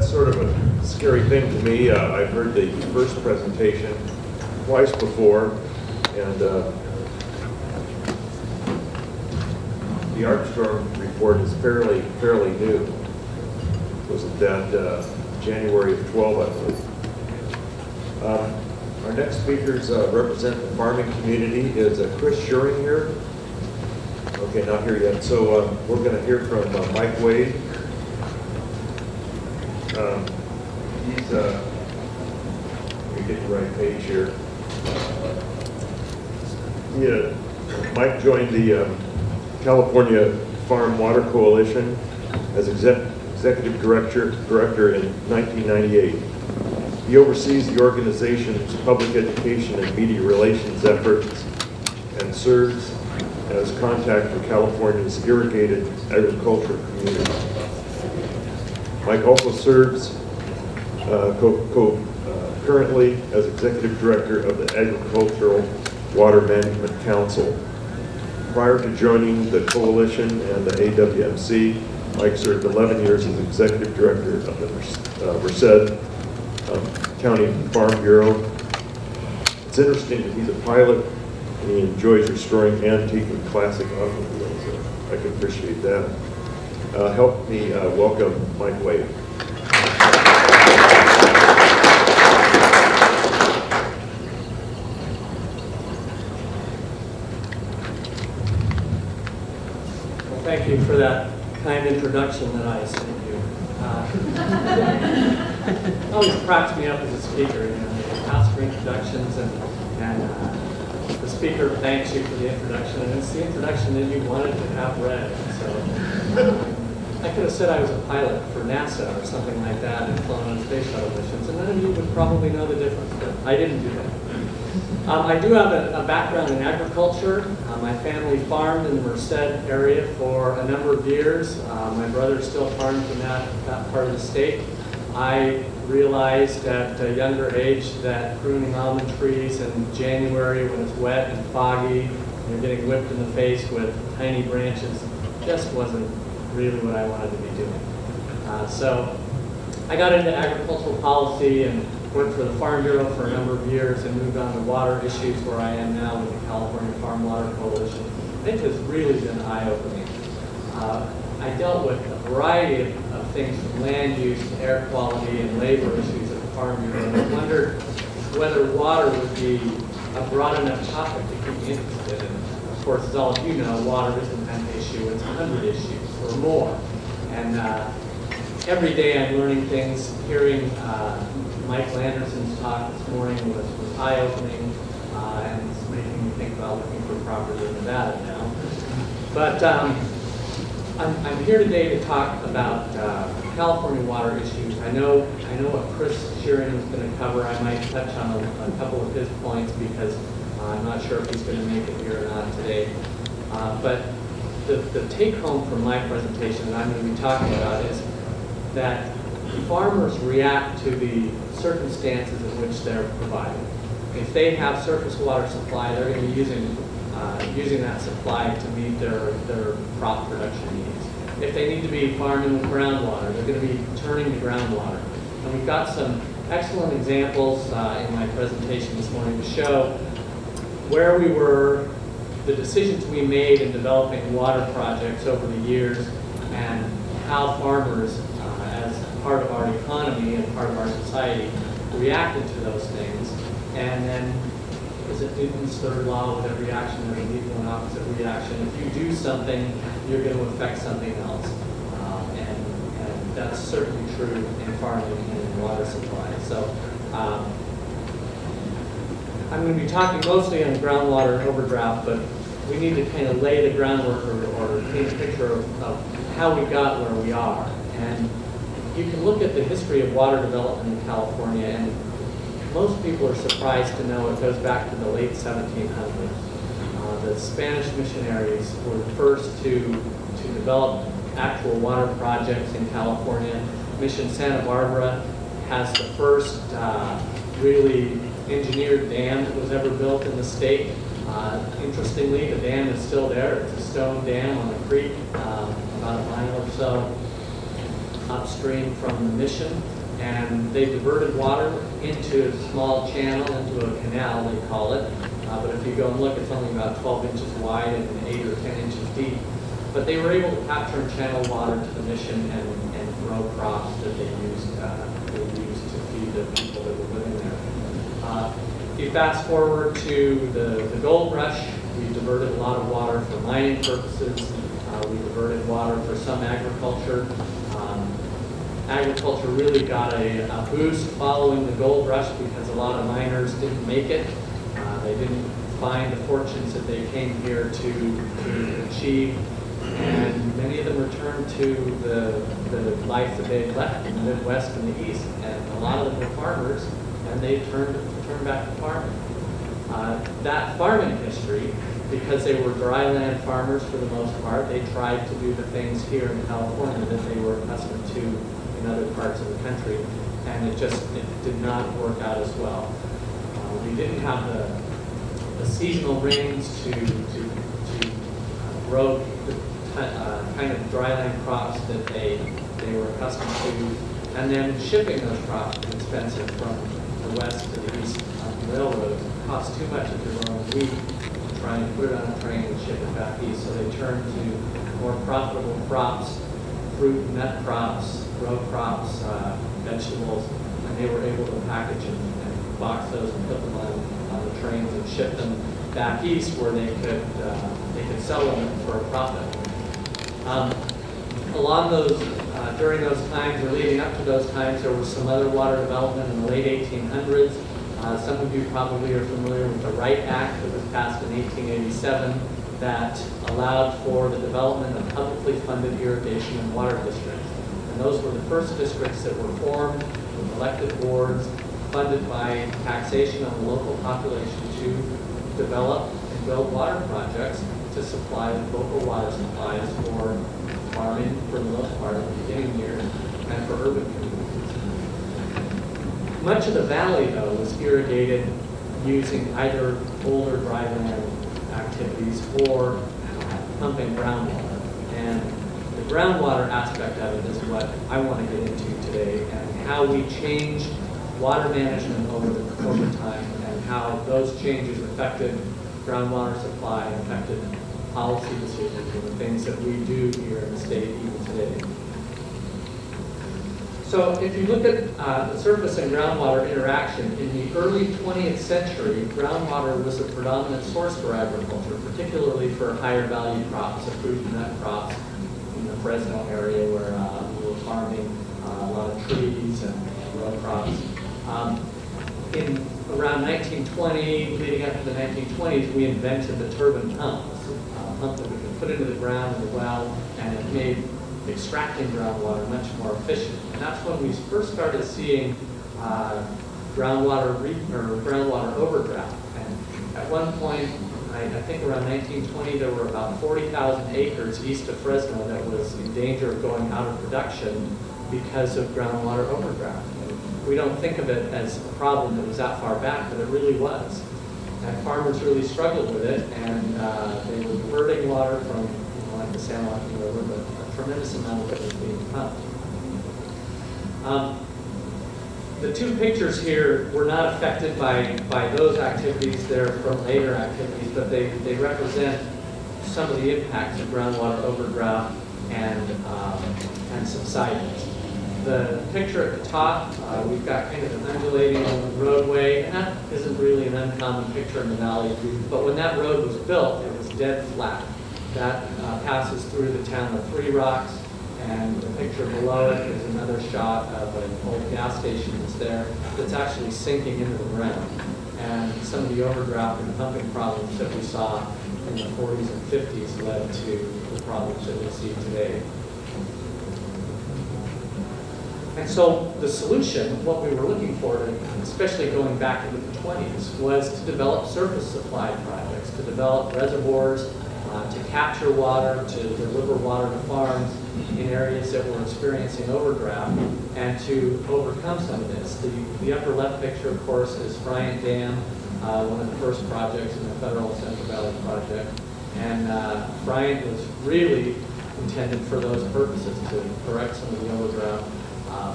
that's sort of a scary thing to me. I've heard the first presentation twice before, and the Armstrong report is fairly new. Was it that January of 12, I believe. Our next speakers represent the farming community. Is Chris Schuring here? Okay, not here yet. So we're going to hear from Mike Wade. He's, let me get the right page here. Mike joined the California Farm Water Coalition as executive director in 1998. He oversees the organization's public education and media relations efforts and serves as contact for California's irrigated agriculture community. Mike also serves currently as executive director of the Agricultural Water Management Council. Prior to joining the coalition and the AWMC, Mike served 11 years as executive director of the Merced County Farm Bureau. It's interesting that he's a pilot and he enjoys restoring antique and classic automobiles. So I can appreciate that. Help me welcome Mike Wade. Well, thank you for that kind introduction that I sent you. Always cracks me up as a speaker. You know, you ask for introductions and the speaker thanks you for the introduction, and it's the introduction that you wanted to have read. So I could have said I was a pilot for NASA or something like that and flown on space shuttle missions, and none of you would probably know the difference, but I didn't do that. I do have a background in agriculture. My family farmed in the Merced area for a number of years. My brother still farms in that part of the state. I realized at a younger age that pruning almond trees in January when it's wet and foggy and you're getting whipped in the face with tiny branches just wasn't really what I wanted to be doing. So I got into agricultural policy and worked for the Farm Bureau for a number of years and moved on to water issues where I am now with the California Farm Water Coalition. I think it's really been eye-opening. I dealt with a variety of things from land use to air quality and labor issues at the Farm Bureau, and I wondered whether water would be a broad enough topic to keep me interested. And of course, as all of you know, water isn't an issue, it's 100 issues or more. And every day I'm learning things. Hearing Mike Landerson's talk this morning was eye-opening, and it's making me think about looking for property in Nevada now. But I'm here today to talk about California water issues. I know what Chris Schuring is going to cover. I might touch on a couple of his points because I'm not sure if he's going to make it here or not today. But the take-home from my presentation that I'm going to be talking about is that farmers react to the circumstances in which they're provided. If they have surface water supply, they're going to be using that supply to meet their crop production needs. If they need to be farming with groundwater, they're going to be turning to groundwater. And we've got some excellent examples in my presentation this morning to show where we were, the decisions we made in developing water projects over the years, and how farmers, as part of our economy and part of our society, reacted to those things. And then, is it Newton's third law, with every action there's an equal and opposite reaction? If you do something, you're going to affect something else. And that's certainly true in farming and in water supply. So I'm going to be talking mostly on groundwater overdraft, but we need to kind of lay the groundwork or paint a picture of how we got where we are. And you can look at the history of water development in California, and most people are surprised to know it goes back to the late 1700s. The Spanish missionaries were the first to develop actual water projects in California. Mission Santa Barbara has the first really engineered dam that was ever built in the state. Interestingly, the dam is still there. It's a stone dam on a creek about a mile or so upstream from the mission. and they diverted water into a small channel, into a canal, they call it. But if you go and look, it's only about 12 inches wide and 8 or 10 inches deep. But they were able to capture and channel water to the mission and grow crops that they used to feed the people that were living there. If you fast forward to the gold rush, we diverted a lot of water for mining purposes. We diverted water for some agriculture. Agriculture really got a boost following the gold rush because a lot of miners didn't make it. They didn't find the fortunes that they came here to achieve. And many of them returned to the life that they had left in the Midwest and the East. And a lot of them were farmers, and they turned back to farming. That farming history, because they were dryland farmers for the most part, they tried to do the things here in California that they were accustomed to in other parts of the country, and it did not work out as well. We didn't have the seasonal rains to grow the kind of dryland crops that they were accustomed to, and then shipping those crops was expensive from the west to the east on the railroads. It cost too much of their own wheat to try and put it on a train and ship it back east, so they turned to more profitable crops, fruit and nut crops, row crops, vegetables, and they were able to package and box those and put them on the trains and ship them back east where they could sell them for a profit. During those times, or leading up to those times, there was some other water development in the late 1800s. Some of you probably are familiar with the Wright Act that was passed in 1887 that allowed for the development of publicly funded irrigation and water districts. And those were the first districts that were formed with elected boards, funded by taxation on the local population to develop and build water projects to supply local water supplies for farming for the most part in the beginning years and for urban communities. Much of the valley, though, was irrigated using either older dryland activities or pumping groundwater. And the groundwater aspect of it is what I want to get into today, and how we changed water management over time, and how those changes affected groundwater supply, affected policy decisions, and the things that we do here in the state even today. So if you look at the surface and groundwater interaction, in the early 20th century, groundwater was a predominant source for agriculture, particularly for higher value crops, the fruit and nut crops in the Fresno area where we were farming a lot of trees and row crops. In around 1920, leading up to the 1920s, we invented the turbine pump, a pump that we could put into the ground in the well, and it made extracting groundwater much more efficient. And that's when we first started seeing groundwater overdraft. And at one point, I think around 1920, there were about 40,000 acres east of Fresno that was in danger of going out of production because of groundwater overdraft. And we don't think of it as a problem that was that far back, but it really was. And farmers really struggled with it, and they were diverting water from, like the San Joaquin River, but a tremendous amount of it was being pumped. The two pictures here were not affected by those activities. They're from later activities, but they represent some of the impacts of groundwater overdraft and subsidence. The picture at the top, we've got kind of an undulating roadway, and that isn't really an uncommon picture in the valley, but when that road was built, it was dead flat. That passes through the town of Three Rocks, and the picture below it is another shot of an old gas station that's there that's actually sinking into the ground. And some of the overdraft and pumping problems that we saw in the 40s and 50s led to the problems that we see today. And so the solution, what we were looking for, especially going back into the 20s, was to develop surface supply projects, to develop reservoirs, to capture water, to deliver water to farms in areas that were experiencing overdraft, and to overcome some of this. The upper left picture, of course, is Bryant Dam, one of the first projects in the federal Central Valley Project. And Bryant was really intended for those purposes, to correct some of the overdraft.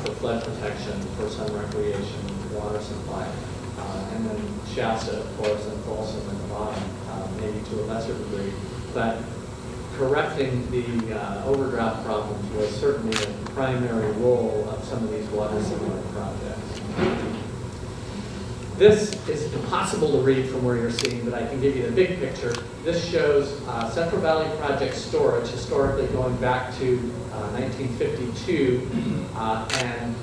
for flood protection, for sun recreation, water supply. And then Shasta, of course, and Folsom at the bottom, maybe to a lesser degree. But correcting the overdraft problems was certainly a primary role of some of these water supply projects. This is impossible to read from where you're seeing, but I can give you the big picture. This shows Central Valley Project storage, historically going back to 1952, and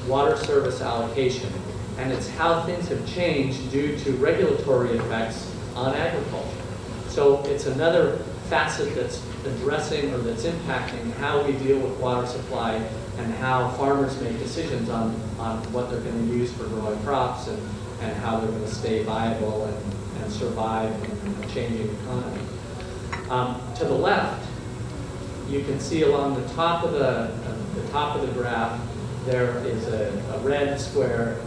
water service allocation. And it's how things have changed due to regulatory effects on agriculture. So it's another facet that's addressing or that's impacting how we deal with water supply and how farmers make decisions on what they're going to use for growing crops and how they're going to stay viable and survive in a changing economy. To the left, you can see along the top of the graph, there is a red square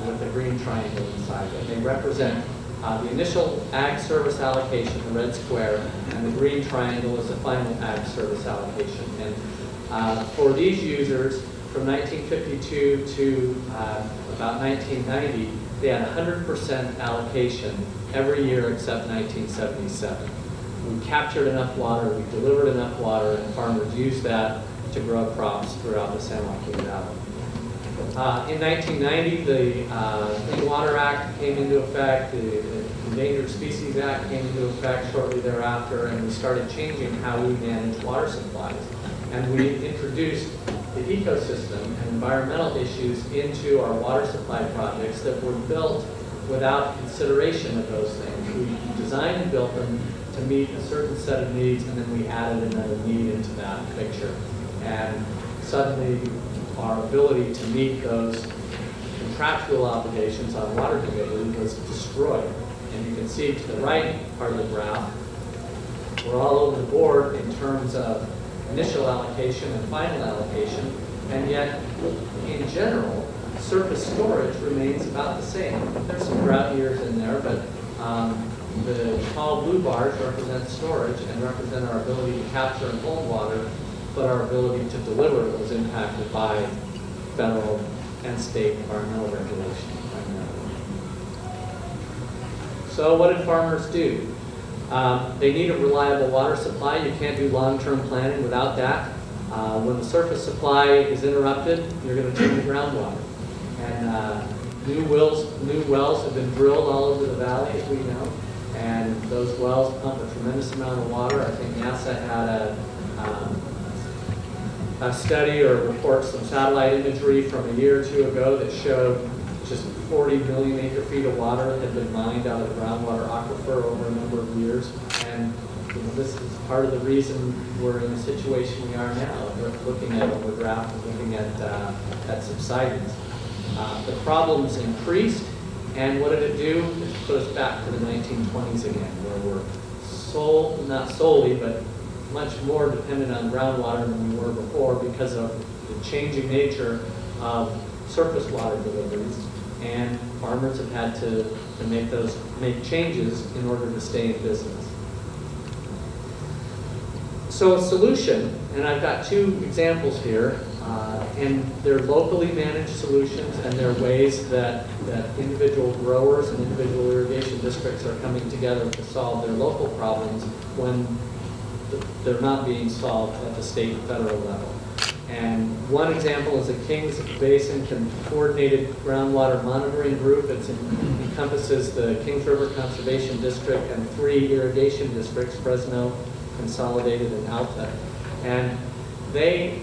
with a green triangle inside it. They represent the initial ag service allocation, the red square, and the green triangle is the final ag service allocation. And for these users, from 1952 to about 1990, they had 100% allocation every year except 1977. We captured enough water, we delivered enough water, and farmers used that to grow crops throughout the San Joaquin Valley. In 1990, the Clean Water Act came into effect, the Endangered Species Act came into effect shortly thereafter, and we started changing how we manage water supplies. And we introduced the ecosystem and environmental issues into our water supply projects that were built without consideration of those things. We designed and built them to meet a certain set of needs, and then we added another need into that picture. And suddenly, our ability to meet those contractual obligations on water delivery was destroyed. And you can see to the right part of the graph, we're all over the board in terms of initial allocation and final allocation, and yet, in general, surface storage remains about the same. There's some drought years in there, but the tall blue bars represent storage and represent our ability to capture and hold water, but our ability to deliver was impacted by federal and state environmental regulation primarily. So what did farmers do? They need a reliable water supply. You can't do long-term planning without that. When the surface supply is interrupted, you're going to turn to groundwater. And new wells have been drilled all over the valley, as we know, and those wells pump a tremendous amount of water. I think NASA had a study or report, some satellite imagery from a year or two ago that showed just 40 million acre feet of water had been mined out of the groundwater aquifer over a number of years. And this is part of the reason we're in the situation we are now. We're looking at overdraft and looking at subsidence. The problems increased, and what did it do? It put us back to the 1920s again, where we're not solely, but much more dependent on groundwater than we were before because of the changing nature of surface water deliveries, and farmers have had to make changes in order to stay in business. So a solution, and I've got two examples here, and they're locally managed solutions, and they're ways that individual growers and individual irrigation districts are coming together to solve their local problems when they're not being solved at the state and federal level. And one example is the Kings Basin Coordinated Groundwater Monitoring Group. It encompasses the Kings River Conservation District and 3 irrigation districts, Fresno, Consolidated, and Alta. And they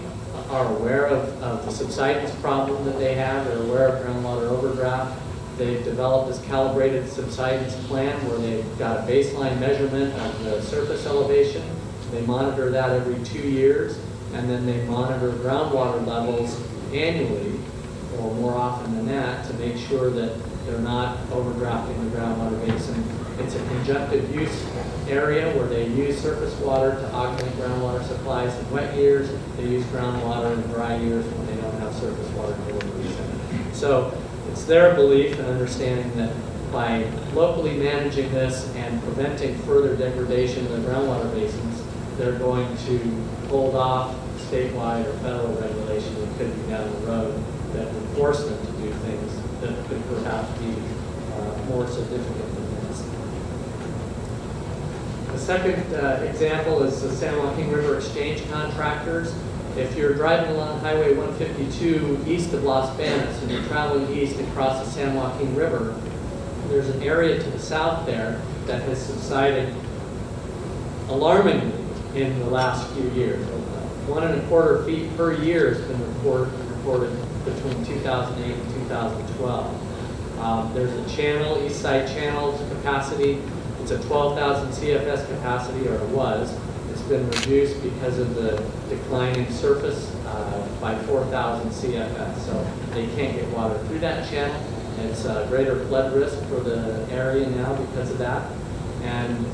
are aware of the subsidence problem that they have. They're aware of groundwater overdraft. They've developed this calibrated subsidence plan where they've got a baseline measurement of the surface elevation. They monitor that every 2 years, and then they monitor groundwater levels annually, or more often than that, to make sure that they're not overdrafting the groundwater basin. It's a conjunctive use area where they use surface water to augment groundwater supplies in wet years. They use groundwater in dry years when they don't have surface water deliveries in it. So it's their belief and understanding that by locally managing this and preventing further degradation of the groundwater basins, they're going to hold off statewide or federal regulation that could be down the road that would force them to do things that could perhaps be more significant than this. The second example is the San Joaquin River Exchange contractors. If you're driving along Highway 152 east of Las Banas and you're traveling east across the San Joaquin River, there's an area to the south there that has subsided alarmingly in the last few years. 1.25 feet per year has been reported between 2008 and 2012. There's a channel, East Side Channel's capacity. It's a 12,000 CFS capacity, or it was. It's been reduced because of the declining surface by 4,000 CFS. So they can't get water through that channel. It's a greater flood risk for the area now because of that. And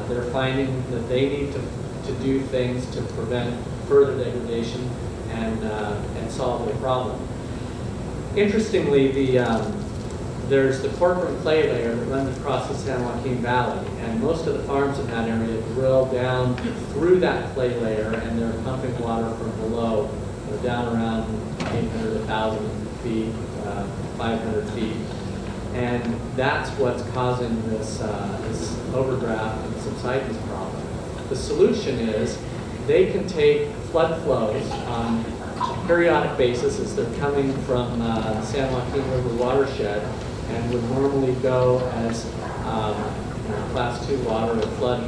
they're finding that they need to do things to prevent further degradation and solve their problem. Interestingly, there's the Corcoran clay layer that runs across the San Joaquin Valley, and most of the farms in that area drill down through that clay layer, and they're pumping water from below, down around 800, 1,000 feet, 500 feet. And that's what's causing this overdraft and subsidence problem. The solution is they can take flood flows on a periodic basis as they're coming from San Joaquin River watershed and would normally go as class 2 water or flood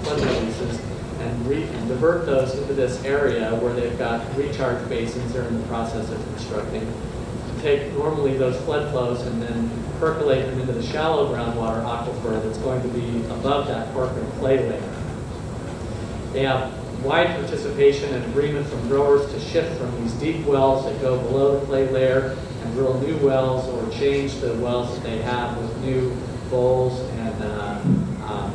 releases and divert those into this area where they've got recharge basins they're in the process of constructing. Take normally those flood flows and then percolate them into the shallow groundwater aquifer that's going to be above that Corcoran clay layer. They have wide participation and agreement from growers to shift from these deep wells that go below the clay layer and drill new wells or change the wells that they have with new bowls and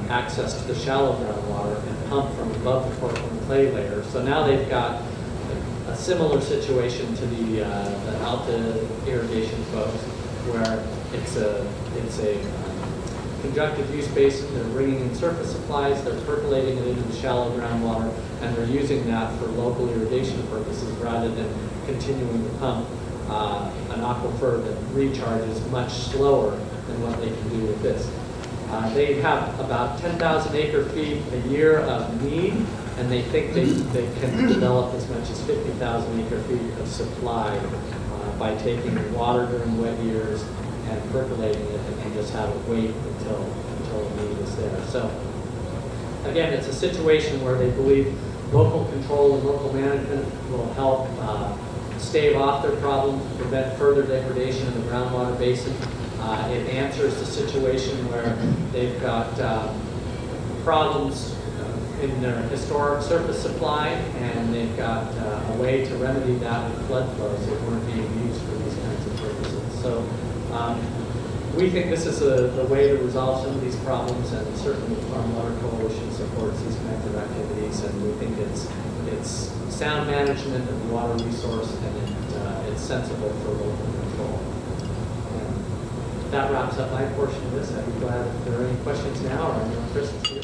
access to the shallow groundwater and pump from above the Corcoran clay layer. So now they've got a similar situation to the Alta irrigation folks, where it's a conjunctive use basin. They're bringing in surface supplies, they're percolating it into the shallow groundwater, and they're using that for local irrigation purposes rather than continuing to pump an aquifer that recharges much slower than what they can do with this. They have about 10,000 acre-feet a year of need, and they think they can develop as much as 50,000 acre-feet of supply by taking water during wet years and percolating it and just have it wait until the need is there. So again, it's a situation where they believe local control and local management will help stave off their problems, prevent further degradation in the groundwater basin. It answers the situation where they've got problems in their historic surface supply, and they've got a way to remedy that with flood flows that weren't being used for these kinds of purposes. So we think this is the way to resolve some of these problems, and certainly the Farm Water Coalition supports these kinds of activities, and we think it's sound management of the water resource, and it's sensible for local control. And that wraps up my portion of this. I'd be glad if there are any questions now, or I know Chris is here.